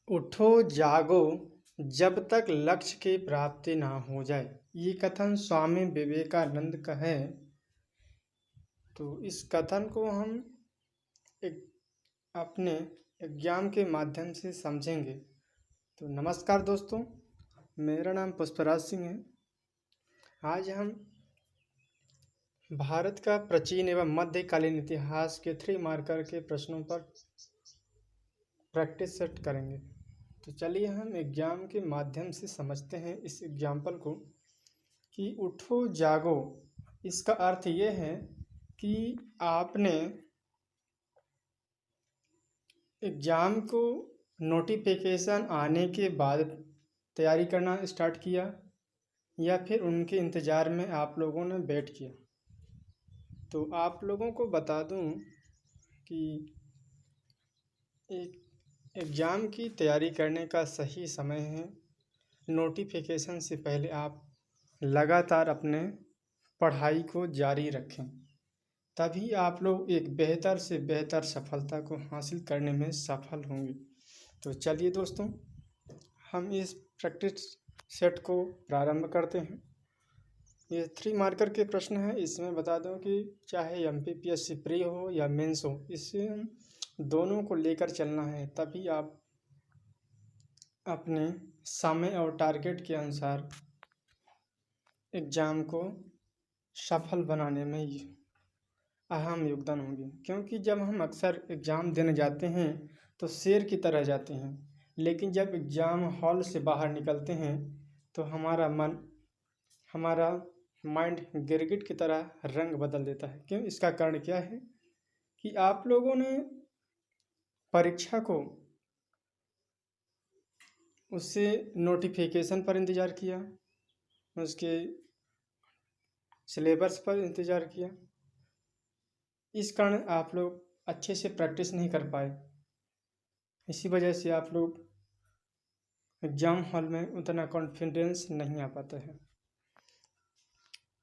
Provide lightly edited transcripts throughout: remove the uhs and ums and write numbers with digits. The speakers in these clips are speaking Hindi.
उठो जागो जब तक लक्ष्य की प्राप्ति ना हो जाए। ये कथन स्वामी विवेकानंद का है। तो इस कथन को हम एक अपने एग्जाम के माध्यम से समझेंगे। तो नमस्कार दोस्तों, मेरा नाम पुष्पराज सिंह है। आज हम भारत का प्राचीन एवं मध्यकालीन इतिहास के 3 मार्कर के प्रश्नों पर प्रैक्टिस सेट करेंगे। तो चलिए हम एग्जाम के माध्यम से समझते हैं इस एग्जाम्पल को कि उठो जागो। इसका अर्थ ये है कि आपने एग्ज़ाम को नोटिफिकेशन आने के बाद तैयारी करना स्टार्ट किया या फिर उनके इंतज़ार में आप लोगों ने वेट किया। तो आप लोगों को बता दूं कि एक एग्ज़ाम की तैयारी करने का सही समय है नोटिफिकेशन से पहले आप लगातार अपने पढ़ाई को जारी रखें, तभी आप लोग एक बेहतर से बेहतर सफलता को हासिल करने में सफल होंगे। तो चलिए दोस्तों, हम इस प्रैक्टिस सेट को प्रारंभ करते हैं। ये 3 मार्कर के प्रश्न हैं। इसमें बता दूं कि चाहे एमपीपीएससी प्री हो या मेंस हो, इससे दोनों को लेकर चलना है, तभी आप अपने समय और टारगेट के अनुसार एग्ज़ाम को सफल बनाने में अहम योगदान होंगे। क्योंकि जब हम अक्सर एग्ज़ाम देने जाते हैं तो शेर की तरह जाते हैं, लेकिन जब एग्ज़ाम हॉल से बाहर निकलते हैं तो हमारा माइंड गिरगिट की तरह रंग बदल देता है। क्यों? इसका कारण क्या है कि आप लोगों ने परीक्षा को उससे नोटिफिकेशन पर इंतज़ार किया, उसके सिलेबस पर इंतज़ार किया। इस कारण आप लोग अच्छे से प्रैक्टिस नहीं कर पाए। इसी वजह से आप लोग एग्ज़ाम हॉल में उतना कॉन्फिडेंस नहीं आ पाता है।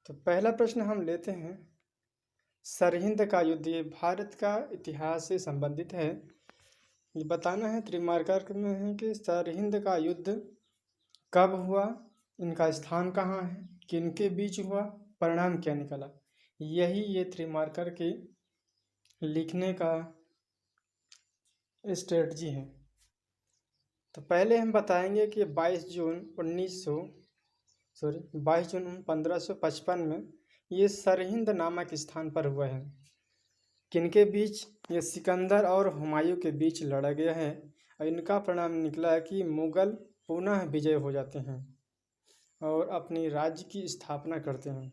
तो पहला प्रश्न हम लेते हैं। सरहिंद का युद्ध, ये भारत का इतिहास से संबंधित है। ये बताना है, 3 मार्कर में है कि सरहिंद का युद्ध कब हुआ, इनका स्थान कहाँ है, किनके बीच हुआ, परिणाम क्या निकला। यही ये 3 मार्कर के लिखने का स्ट्रेटजी है। तो पहले हम बताएंगे कि 22 जून 1555 में ये सरहिंद नामक स्थान पर हुआ है। किनके बीच? ये सिकंदर और हुमायूं के बीच लड़ा गया है और इनका परिणाम निकला है कि मुगल पुनः विजय हो जाते हैं और अपनी राज्य की स्थापना करते हैं।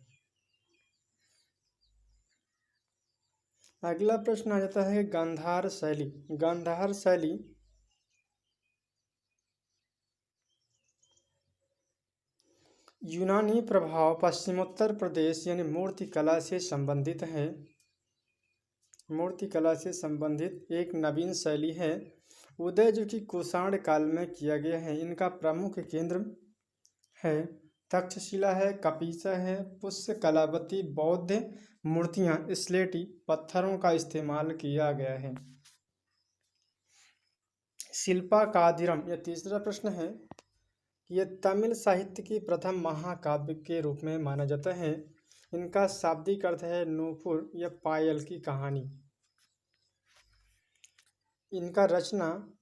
अगला प्रश्न आ जाता है गांधार शैली। गांधार शैली यूनानी प्रभाव पश्चिमोत्तर प्रदेश यानी मूर्तिकला से संबंधित है। मूर्तिकला से संबंधित एक नवीन शैली है। उदय जो कि कुषाण काल में किया गया है। इनका प्रमुख केंद्र है तक्षशिला है, कपीसा है, पुष्य कलावती। बौद्ध मूर्तियां स्लेटी पत्थरों का इस्तेमाल किया गया है। शिल्पा कादिरम, यह तीसरा प्रश्न है। ये तमिल साहित्य की प्रथम महाकाव्य के रूप में माना जाता है। इनका शाब्दिक अर्थ है नूपुर या पायल की कहानी। इनका रचना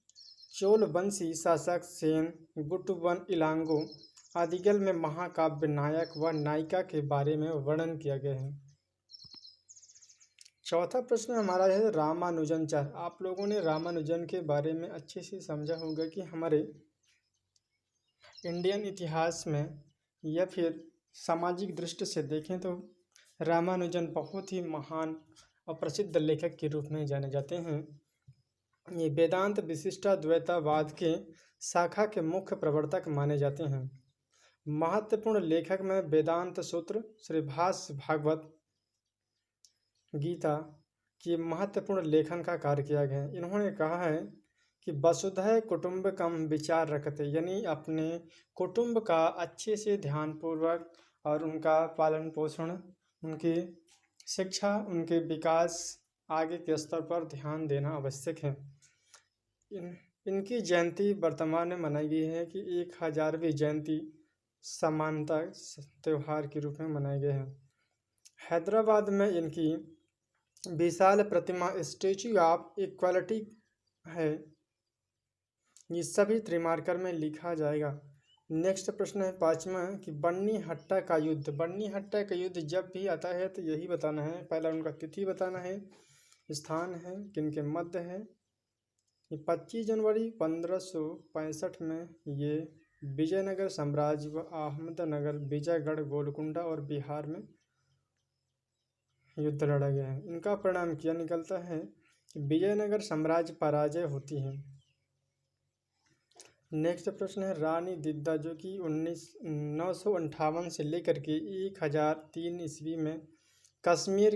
चोल वंशी शासक सेन गुटुवन इलांगो आदिगल में महाकाव्य नायक व नायिका के बारे में वर्णन किया गया है। चौथा प्रश्न हमारा है रामानुजनाचार्य। आप लोगों ने रामानुजन के बारे में अच्छे से समझा होगा कि हमारे इंडियन इतिहास में या फिर सामाजिक दृष्टि से देखें तो रामानुजन बहुत ही महान और प्रसिद्ध लेखक के रूप में जाने जाते हैं। ये वेदांत विशिष्टाद्वैतवाद के शाखा के मुख्य प्रवर्तक माने जाते हैं। महत्वपूर्ण लेखक में वेदांत सूत्र, श्री भाष्य, भागवत गीता की महत्वपूर्ण लेखन का कार्य किया गया है। इन्होंने कहा है कि वसुधैव कुटुंबकम विचार रखते, यानी अपने कुटुंब का अच्छे से ध्यानपूर्वक और उनका पालन पोषण, उनकी शिक्षा, उनके विकास आगे के स्तर पर ध्यान देना आवश्यक है। इनकी जयंती वर्तमान में मनाई गई है कि 1000वीं जयंती समानता त्यौहार के रूप में मनाए गए हैं। हैदराबाद में इनकी विशाल प्रतिमा स्टैच्यू ऑफ इक्वालिटी है। ये सभी त्रिमार्कर में लिखा जाएगा। नेक्स्ट प्रश्न है 5वां कि बन्नी हट्टा का युद्ध। बन्नी हट्टा का युद्ध जब भी आता है तो यही बताना है। पहला उनका तिथि बताना है, स्थान है, किनके मध्य है। ये 25 जनवरी 1565 में ये विजयनगर साम्राज्य व अहमदनगर, विजयगढ़, गोलकुंडा और बिहार में युद्ध लड़ा गया है। इनका परिणाम क्या निकलता है कि विजयनगर साम्राज्य पराजय होती है। नेक्स्ट प्रश्न है रानी दिद्दा जो कि 958 से लेकर के 1003 ईस्वी में कश्मीर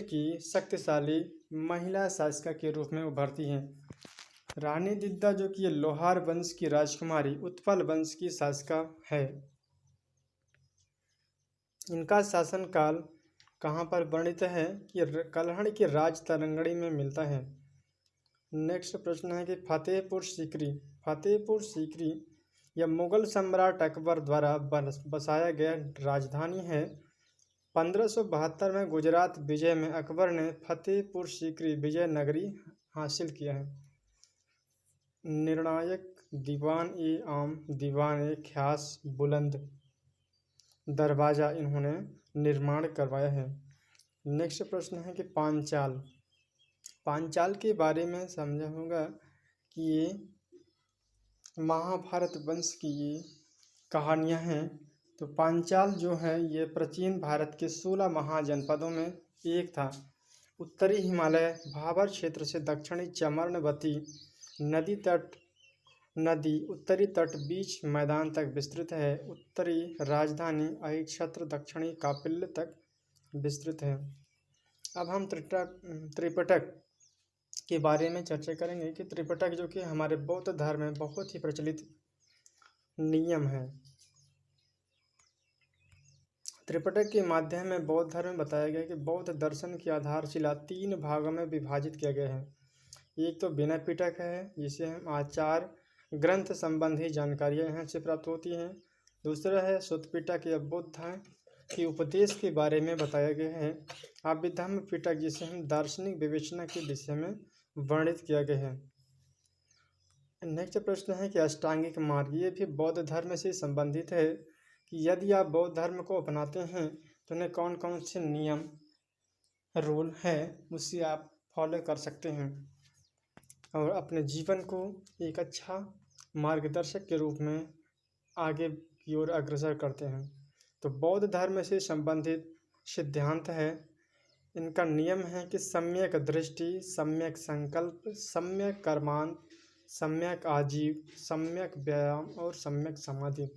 की शक्तिशाली महिला शासिका के रूप में उभरती हैं। रानी दिद्दा जो कि लोहार वंश की राजकुमारी, उत्पल वंश की शासिका है। इनका शासनकाल कहाँ पर वर्णित है कि कल्हड़ के राज तरंगड़ी में मिलता है। नेक्स्ट प्रश्न है कि फतेहपुर सीकरी यह मुगल सम्राट अकबर द्वारा बसाया गया राजधानी है। 1572 में गुजरात विजय में अकबर ने फतेहपुर सीकरी विजय नगरी हासिल किया है। निर्णायक दीवान ए ख्यास बुलंद दरवाजा इन्होंने निर्माण करवाया है। नेक्स्ट प्रश्न है कि पांचाल के बारे में समझा होगा कि ये महाभारत वंश की ये कहानियाँ हैं। तो पांचाल जो है ये प्राचीन भारत के 16 महाजनपदों में एक था। उत्तरी हिमालय भाबर क्षेत्र से दक्षिणी चमर्णवती नदी उत्तरी तट बीच मैदान तक विस्तृत है। उत्तरी राजधानी अहिच्छत्र दक्षिणी कापिल्य तक विस्तृत है। अब हम त्रिपिटक के बारे में चर्चा करेंगे कि त्रिपिटक जो कि हमारे बौद्ध धर्म में बहुत ही प्रचलित नियम है। त्रिपिटक के माध्यम में बौद्ध धर्म में बताया गया कि बौद्ध दर्शन की आधारशिला 3 भागों में विभाजित किया गया है। एक तो विनय पिटक है, जिसे हम आचार ग्रंथ संबंधी जानकारियाँ यहाँ से प्राप्त होती हैं। दूसरा है सुत्त पिटक, यह बुद्ध के उपदेश के बारे में बताया गया है। अभिधम्म पिटक जिसे हम दार्शनिक विवेचना के विषय में वर्णित किया गया है। नेक्स्ट प्रश्न है कि अष्टांगिक मार्ग, ये भी बौद्ध धर्म से संबंधित है कि यदि आप बौद्ध धर्म को अपनाते हैं तो उन्हें कौन कौन से नियम रूल है उससे आप फॉलो कर सकते हैं और अपने जीवन को एक अच्छा मार्गदर्शक के रूप में आगे की ओर अग्रसर करते हैं। तो बौद्ध धर्म से संबंधित सिद्धांत है। इनका नियम है कि सम्यक दृष्टि, सम्यक संकल्प, सम्यक कर्मांत, सम्यक आजीव, सम्यक व्यायाम और सम्यक समाधि,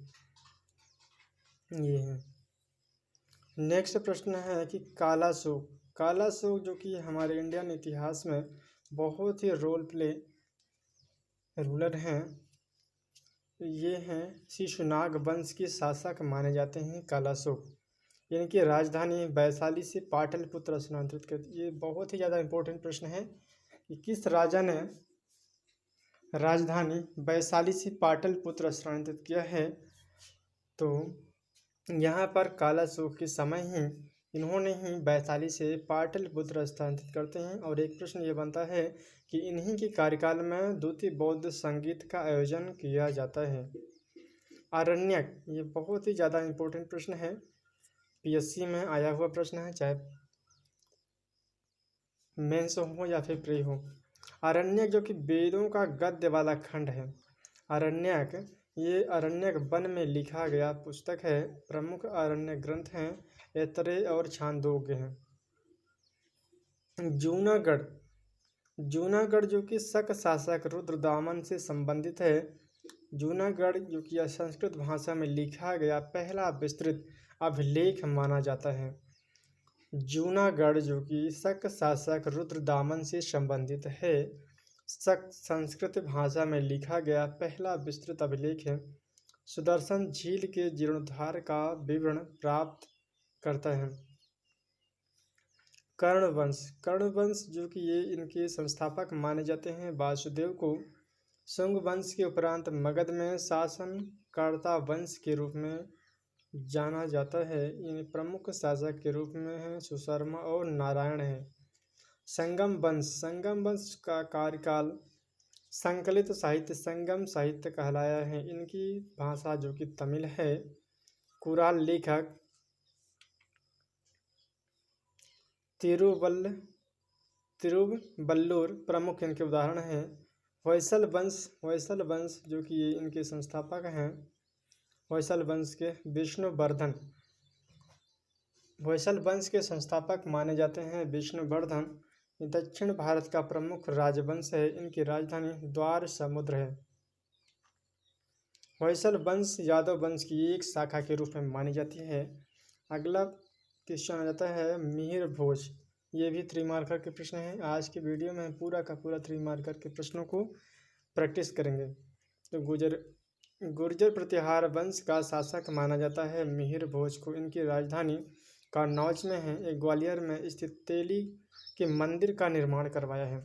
ये है। नेक्स्ट प्रश्न है कि कालाशोक जो कि हमारे इंडियन इतिहास में बहुत ही रोल प्ले रूलर हैं। ये हैं शिशुनाग वंश के शासक माने जाते हैं कालाशोक। इनकी राजधानी वैशाली से पाटलिपुत्र स्थानांतरित कर। ये बहुत ही ज़्यादा इम्पोर्टेंट प्रश्न है कि किस राजा ने राजधानी वैशाली से पाटलिपुत्र स्थानांतरित किया है। तो यहाँ पर कालाशोक के समय ही इन्होंने ही वैशाली से पाटलिपुत्र स्थानांतरित करते हैं। और एक प्रश्न ये बनता है कि इन्हीं के कार्यकाल में द्वितीय बौद्ध संगीत का आयोजन किया जाता है। आरण्यक, ये बहुत ही ज़्यादा इम्पोर्टेंट प्रश्न है, पीएससी में आया हुआ प्रश्न है, चाहे मेंस हो या फिर प्री हो। आरण्यक जो कि वेदों का गद्य वाला खंड है। आरण्यक ये आरण्यक वन में लिखा गया पुस्तक है। प्रमुख आरण्यक ग्रंथ हैं ऐतरेय और छांदोग्य हैं। जूनागढ़ जो कि शक शासक रुद्रदामन से संबंधित है। जूनागढ़ जो कि संस्कृत भाषा में लिखा गया पहला विस्तृत अभिलेख माना जाता है। जूनागढ़ जो कि शक शासक रुद्रदामन से संबंधित है। शक संस्कृत भाषा में लिखा गया पहला विस्तृत अभिलेख है। सुदर्शन झील के जीर्णोद्धार का विवरण प्राप्त करता है। कर्ण वंश जो कि ये इनके संस्थापक माने जाते हैं। वासुदेव को शुंग वंश के उपरांत मगध में शासनकर्ता वंश के रूप में जाना जाता है। इन प्रमुख शासक के रूप में हैं सुशर्मा और नारायण है। संगम वंश का कार्यकाल संकलित साहित्य संगम साहित्य कहलाया है। इनकी भाषा जो कि तमिल है। कुराल लेखक तिरुवल्लुर प्रमुख इनके उदाहरण हैं। होयसल वंश जो कि ये इनके संस्थापक हैं। होयसल वंश के विष्णुवर्धन होयसल वंश के संस्थापक माने जाते हैं विष्णुवर्धन। दक्षिण भारत का प्रमुख राजवंश है। इनकी राजधानी द्वार समुद्र है। होयसल वंश यादव वंश की एक शाखा के रूप में मानी जाती है। अगला क्वेश्चन आ जाता है मिहिर भोज। ये भी 3 मार्कर के प्रश्न हैं। आज के वीडियो में पूरा का पूरा 3 मार्कर के प्रश्नों को प्रैक्टिस करेंगे। तो गुर्जर प्रतिहार वंश का शासक माना जाता है मिहिर भोज को। इनकी राजधानी कन्नौज में है। एक ग्वालियर में स्थित तेली के मंदिर का निर्माण करवाया है।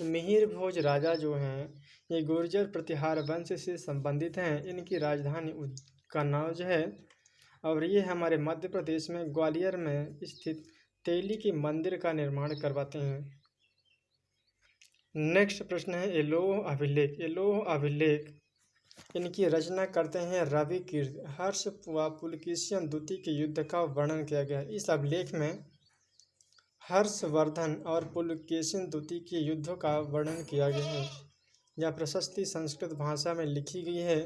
मिहिर भोज राजा जो हैं ये गुर्जर प्रतिहार वंश से संबंधित हैं। इनकी राजधानी कन्नौज है और ये हमारे मध्य प्रदेश में ग्वालियर में स्थित तेली के मंदिर का निर्माण करवाते हैं। नेक्स्ट प्रश्न है एलोह अभिलेख इनकी रचना करते हैं रवि कीर्त। हर्ष व पुलकेशिन द्वितीय के युद्ध का वर्णन किया गया है। इस अभिलेख में हर्षवर्धन और पुलकेशिन द्वितीय के युद्धों का वर्णन किया गया है। यह प्रशस्ति संस्कृत भाषा में लिखी गई है।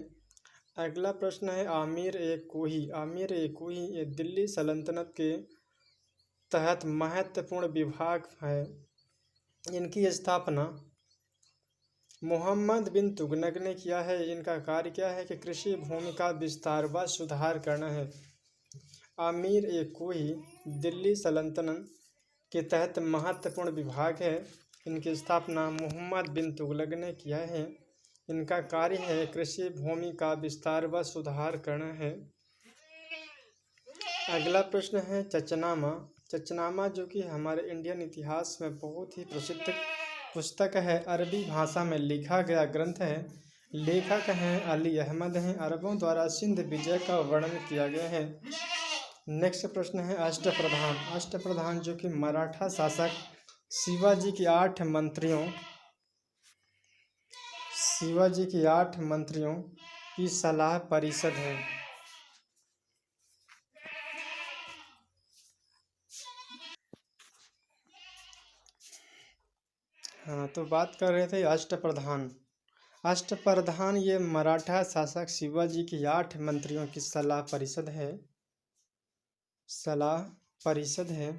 अगला प्रश्न है आमिर ए कोही ये दिल्ली सल्तनत के तहत महत्वपूर्ण विभाग है। इनकी स्थापना मोहम्मद बिन तुगलक ने किया है। इनका कार्य क्या है कि कृषि भूमि का विस्तार व सुधार करना है। आमिर ए कोही दिल्ली सल्तनत के तहत महत्वपूर्ण विभाग है। इनकी स्थापना मोहम्मद बिन तुगलक ने किया है। इनका कार्य है कृषि भूमि का विस्तार व सुधार करना है। अगला प्रश्न है चचनामा जो कि हमारे इंडियन इतिहास में बहुत ही प्रसिद्ध पुस्तक है। अरबी भाषा में लिखा गया ग्रंथ है। लेखक हैं अली अहमद हैं। अरबों द्वारा सिंध विजय का वर्णन किया गया है। नेक्स्ट प्रश्न है अष्टप्रधान जो कि मराठा शासक शिवाजी की 8 मंत्रियों की सलाह परिषद है। हाँ, तो बात कर रहे थे अष्टप्रधान ये मराठा शासक शिवाजी की 8 मंत्रियों की सलाह परिषद है।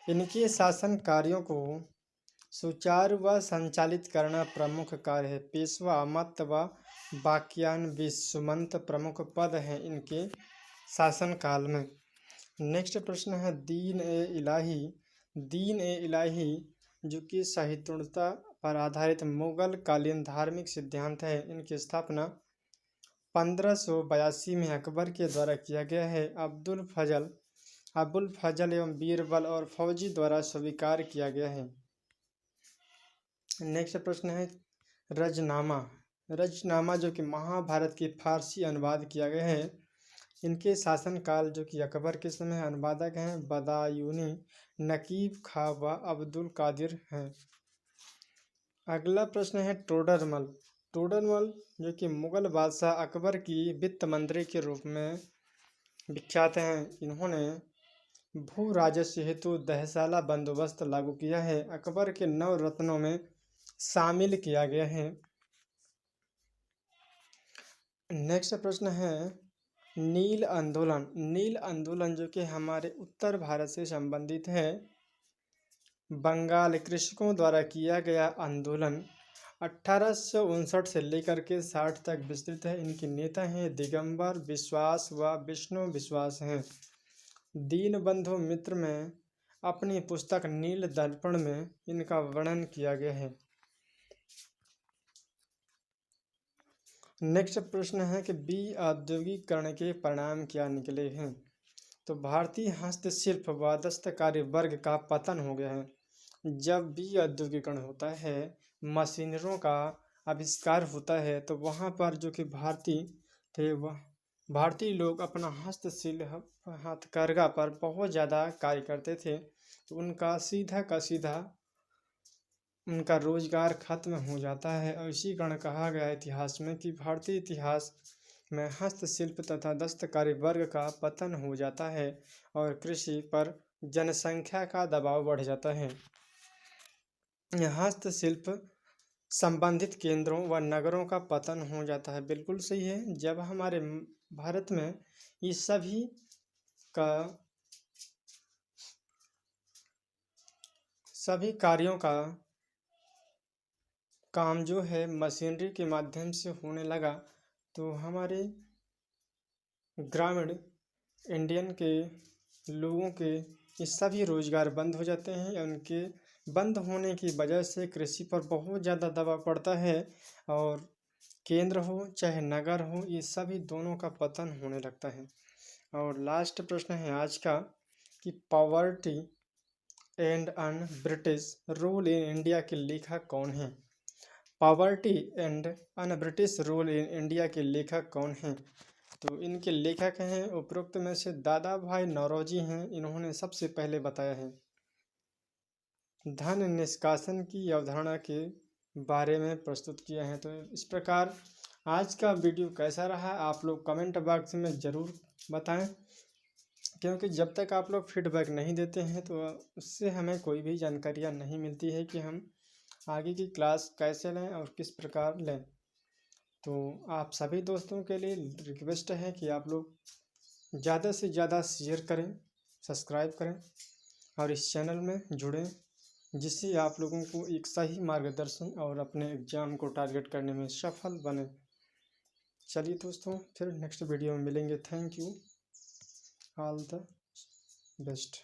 इनके शासन कार्यों को सुचारू व संचालित करना प्रमुख कार्य है। पेशवा मत व वाक्यान विसुमंत प्रमुख पद हैं इनके शासन काल में। नेक्स्ट प्रश्न है दीन ए इलाही जो कि सहिष्णुता पर आधारित मुगल कालीन धार्मिक सिद्धांत है। इनकी स्थापना 1582 में अकबर के द्वारा किया गया है। अबुल फजल एवं बीरबल और फौजी द्वारा स्वीकार किया गया है। नेक्स्ट प्रश्न है रजनामा जो कि महाभारत की फारसी अनुवाद किया गया है। इनके शासनकाल जो कि अकबर के समय अनुवादक हैं बदायूनी नकीब खां व अब्दुल कादिर हैं। अगला प्रश्न है टोडरमल जो कि मुगल बादशाह अकबर की वित्त मंत्री के रूप में विख्यात हैं। इन्होंने भू राजस्व हेतु दहसाला बंदोबस्त लागू किया है। अकबर के 9 रत्नों में शामिल किया गया है। नेक्स्ट प्रश्न है नील आंदोलन जो कि हमारे उत्तर भारत से संबंधित है। बंगाल कृषकों द्वारा किया गया आंदोलन 1859 से लेकर के 60 तक विस्तृत है। इनके नेता हैं दिगंबर विश्वास व विष्णु विश्वास हैं। दीनबंधु मित्र में अपनी पुस्तक नील दर्पण में इनका वर्णन किया गया है। नेक्स्ट प्रश्न है कि औद्योगिकरण के परिणाम क्या निकले हैं। तो भारतीय हस्तशिल्प व दस्तकारी वर्ग का पतन हो गया है। जब भी औद्योगिकरण होता है, मशीनरों का आविष्कार होता है, तो वहाँ पर जो कि भारतीय थे वह भारतीय लोग अपना हस्तशिल्प हथकरघा पर बहुत ज़्यादा कार्य करते थे। तो उनका सीधा का सीधा उनका रोजगार खत्म हो जाता है। और इसी कारण कहा गया है इतिहास में कि भारतीय इतिहास में हस्तशिल्प तथा दस्तकारी वर्ग का पतन हो जाता है और कृषि पर जनसंख्या का दबाव बढ़ जाता है। हस्तशिल्प संबंधित केंद्रों व नगरों का पतन हो जाता है। बिल्कुल सही है। जब हमारे भारत में ये सभी कार्यों का काम जो है मशीनरी के माध्यम से होने लगा, तो हमारे ग्रामीण इंडियन के लोगों के ये सभी रोजगार बंद हो जाते हैं। उनके बंद होने की वजह से कृषि पर बहुत ज़्यादा दबाव पड़ता है और केंद्र हो चाहे नगर हो, ये सभी दोनों का पतन होने लगता है। और लास्ट प्रश्न है आज का कि poverty and un British rule in India के लेखक कौन हैं? Poverty and un British rule in India के लेखक कौन हैं? तो इनके लेखक हैं उपरोक्त में से दादा भाई नौरोजी हैं। इन्होंने सबसे पहले बताया है। धन निष्कासन की अवधारणा के बारे में प्रस्तुत किया है। तो इस प्रकार आज का वीडियो कैसा रहा आप लोग कमेंट बॉक्स में ज़रूर बताएं, क्योंकि जब तक आप लोग फीडबैक नहीं देते हैं तो उससे हमें कोई भी जानकारियाँ नहीं मिलती है कि हम आगे की क्लास कैसे लें और किस प्रकार लें। तो आप सभी दोस्तों के लिए रिक्वेस्ट है कि आप लोग ज़्यादा से ज़्यादा शेयर करें, सब्सक्राइब करें और इस चैनल में जुड़ें, जिससे आप लोगों को एक सही मार्गदर्शन और अपने एग्ज़ाम को टारगेट करने में सफल बने। चलिए दोस्तों, फिर नेक्स्ट वीडियो में मिलेंगे। Thank you, all the best.